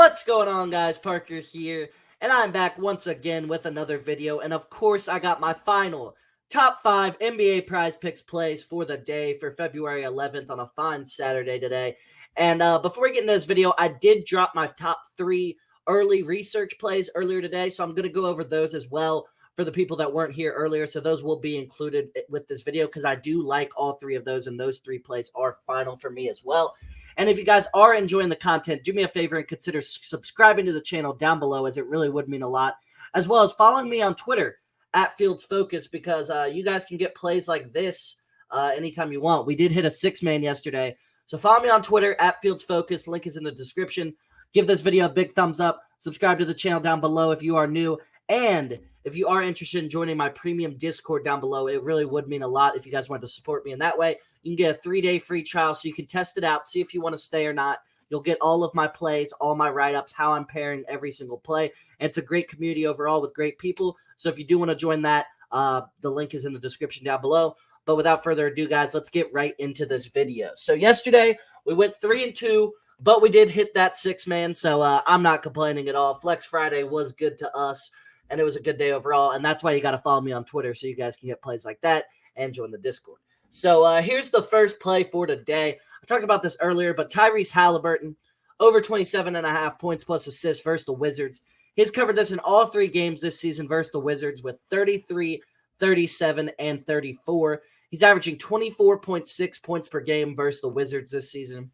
What's going on, guys? Parker here, and I'm back once again with another video. And of course, I got my final top 5 NBA prize picks plays for the day for February 11th on a fine Saturday today. And before we get into this video, I did drop my top 3 early research plays earlier today, so I'm going to go over those as well for the people that weren't here earlier. So those will be included with this video because I do like all 3 of those, and those 3 plays are final for me as well. And if you guys are enjoying the content, do me a favor and consider subscribing to the channel down below, as it really would mean a lot, as well as following me on Twitter at Fields Focus, because you guys can get plays like this anytime you want. We did hit a 6-man yesterday, so follow me on Twitter at Fields Focus. Link is in the description. Give this video a big thumbs up. Subscribe to the channel down below if you are new. And if you are interested in joining my premium Discord down below, it really would mean a lot if you guys wanted to support me in that way. You can get a 3-day free trial so you can test it out, see if you want to stay or not. You'll get all of my plays, all my write-ups, how I'm pairing every single play. And it's a great community overall with great people. So if you do want to join that, the link is in the description down below. But without further ado, guys, let's get right into this video. So yesterday, we went 3-2, but we did hit that 6-man, so I'm not complaining at all. Flex Friday was good to us, and it was a good day overall, and that's why you got to follow me on Twitter so you guys can get plays like that and join the Discord. So here's the first play for today. I talked about this earlier, but Tyrese Halliburton, over 27.5 points plus assists versus the Wizards. He's covered this in all 3 games this season versus the Wizards with 33, 37, and 34. He's averaging 24.6 points per game versus the Wizards this season.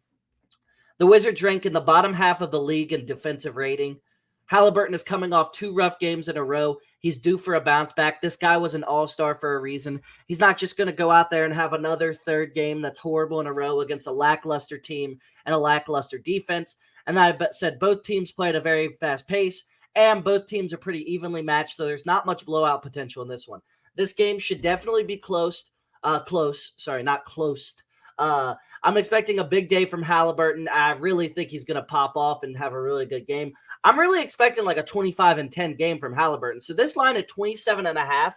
The Wizards rank in the bottom half of the league in defensive rating. Halliburton is coming off 2 rough games in a row. He's due for a bounce back. This guy was an all-star for a reason. He's not just going to go out there and have another 3rd game that's horrible in a row against a lackluster team and a lackluster defense. And I said both teams play at a very fast pace, and both teams are pretty evenly matched, so there's not much blowout potential in this one. This game should definitely be close. Not close. I'm expecting a big day from Halliburton. I really think he's going to pop off and have a really good game. I'm really expecting like a 25-10 game from Halliburton. So this line at 27.5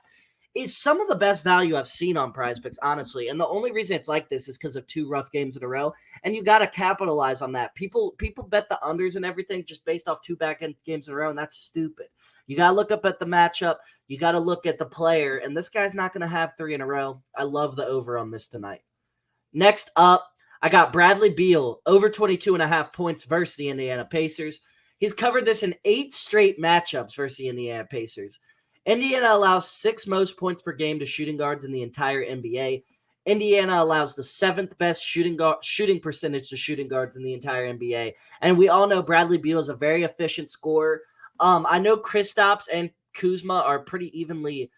is some of the best value I've seen on PrizePicks, honestly. And the only reason it's like this is because of 2 rough games in a row. And you got to capitalize on that. People bet the unders and everything just based off 2 back-end games in a row, and that's stupid. You got to look up at the matchup. You got to look at the player. And this guy's not going to have 3 in a row. I love the over on this tonight. Next up, I got Bradley Beal, over 22.5 points versus the Indiana Pacers. He's covered this in 8 straight matchups versus the Indiana Pacers. Indiana allows 6 most points per game to shooting guards in the entire NBA. Indiana allows the 7th best shooting percentage to shooting guards in the entire NBA. And we all know Bradley Beal is a very efficient scorer. I know Kristaps and Kuzma are pretty evenly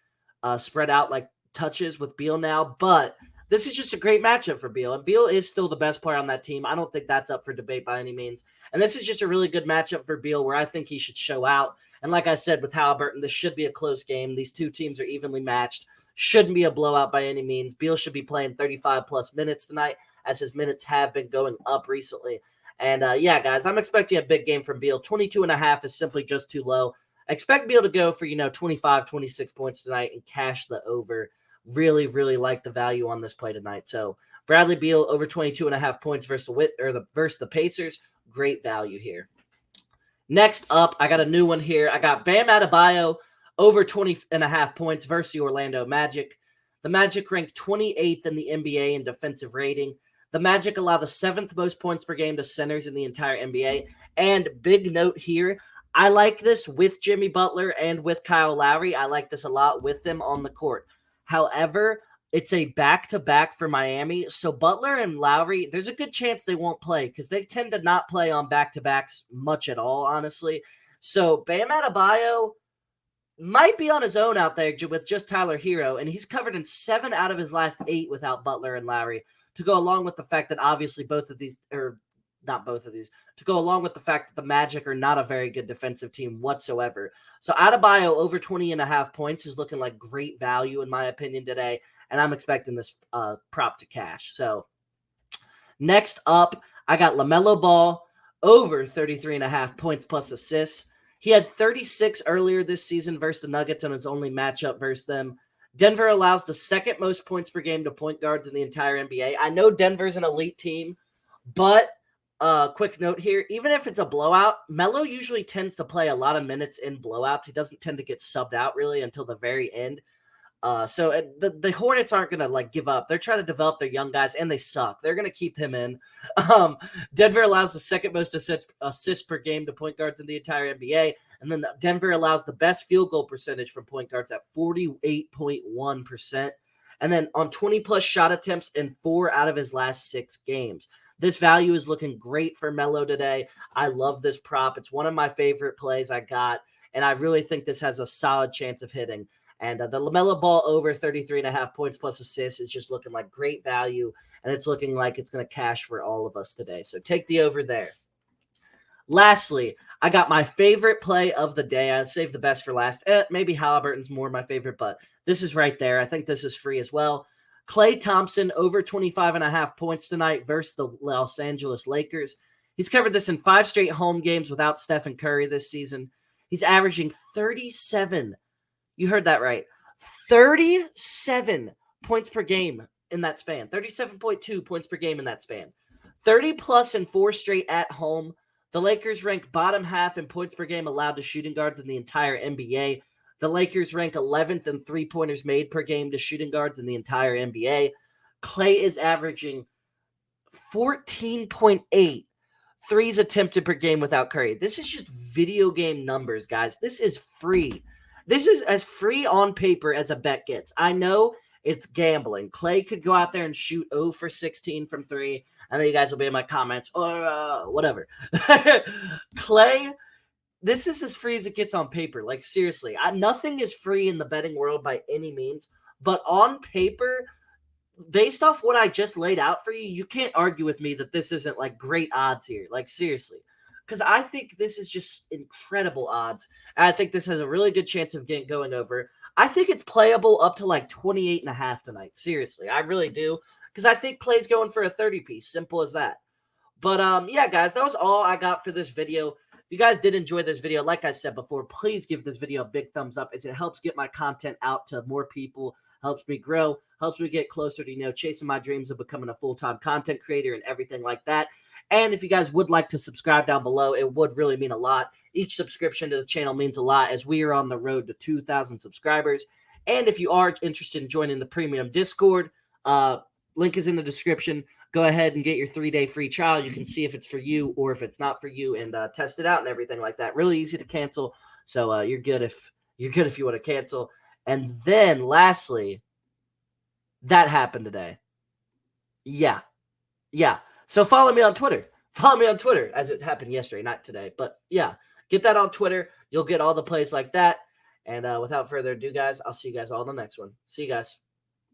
spread out like touches with Beal now, but this is just a great matchup for Beal, and Beal is still the best player on that team. I don't think that's up for debate by any means. And this is just a really good matchup for Beal where I think he should show out. And like I said with Halliburton, this should be a close game. These 2 teams are evenly matched. Shouldn't be a blowout by any means. Beal should be playing 35-plus minutes tonight, as his minutes have been going up recently. And, yeah, guys, I'm expecting a big game from Beal. 22.5 is simply just too low. I expect Beal to go for, 25, 26 points tonight and cash the over. Really, really like the value on this play tonight. So Bradley Beal over 22.5 points versus the Pacers. Great value here. Next up, I got a new one here. I got Bam Adebayo over 20.5 points versus the Orlando Magic. The Magic ranked 28th in the NBA in defensive rating. The Magic allow the 7th most points per game to centers in the entire NBA. And big note here, I like this with Jimmy Butler and with Kyle Lowry. I like this a lot with them on the court. However, it's a back-to-back for Miami, so Butler and Lowry, there's a good chance they won't play because they tend to not play on back-to-backs much at all, honestly. So Bam Adebayo might be on his own out there with just Tyler Hero, and he's covered in 7 out of his last 8 without Butler and Lowry, to go along with the fact that obviously to go along with the fact that the Magic are not a very good defensive team whatsoever. So Adebayo over 20.5 points is looking like great value in my opinion today, and I'm expecting this prop to cash. So next up, I got Lamelo Ball over 33.5 points plus assists. He had 36 earlier this season versus the Nuggets on his only matchup versus them. Denver allows the 2nd most points per game to point guards in the entire NBA. I know Denver's an elite team, but Quick note here, even if it's a blowout, Melo usually tends to play a lot of minutes in blowouts. He doesn't tend to get subbed out really until the very end. The Hornets aren't gonna like give up. They're trying to develop their young guys, and they suck. They're gonna keep him in. Um, Denver allows the second most assists per game to point guards in the entire NBA, and then Denver allows the best field goal percentage from point guards at 48.1%, and then on 20+ shot attempts in 4 out of his last 6 games. This value is looking great for Melo today. I love this prop. It's one of my favorite plays I got, and I really think this has a solid chance of hitting. And the Lamelo Ball over 33.5 points plus assists is just looking like great value, and it's looking like it's going to cash for all of us today. So take the over there. Lastly, I got my favorite play of the day. I saved the best for last. Maybe Halliburton's more my favorite, but this is right there. I think this is free as well. Klay Thompson over 25.5 points tonight versus the Los Angeles Lakers. He's covered this in 5 straight home games without Stephen Curry this season. He's averaging 37. You heard that right. 37 points per game in that span. 37.2 points per game in that span. 30+ in 4 straight at home. The Lakers rank bottom half in points per game allowed to shooting guards in the entire NBA. The Lakers rank 11th in three-pointers made per game to shooting guards in the entire NBA. Klay is averaging 14.8 threes attempted per game without Curry. This is just video game numbers, guys. This is free. This is as free on paper as a bet gets. I know it's gambling. Klay could go out there and shoot 0 for 16 from 3. I know you guys will be in my comments. Whatever. Klay, this is as free as it gets on paper. Like, seriously. Nothing is free in the betting world by any means. But on paper, based off what I just laid out for you, you can't argue with me that this isn't, like, great odds here. Like, seriously. Because I think this is just incredible odds. And I think this has a really good chance of going over. I think it's playable up to like 28.5 tonight. Seriously, I really do. Because I think Klay's going for a 30-piece. Simple as that. But yeah, guys, that was all I got for this video. If you guys did enjoy this video, like I said before, please give this video a big thumbs up as it helps get my content out to more people, helps me grow, helps me get closer to, chasing my dreams of becoming a full-time content creator and everything like that. And if you guys would like to subscribe down below, it would really mean a lot. Each subscription to the channel means a lot as we are on the road to 2,000 subscribers. And if you are interested in joining the premium Discord, link is in the description. Go ahead and get your 3-day free trial. You can see if it's for you or if it's not for you and test it out and everything like that. Really easy to cancel. So you're good if you want to cancel. And then lastly, that happened today. Yeah. So follow me on Twitter. Follow me on Twitter as it happened yesterday, not today. But yeah, get that on Twitter. You'll get all the plays like that. And without further ado, guys, I'll see you guys all in the next one. See you guys.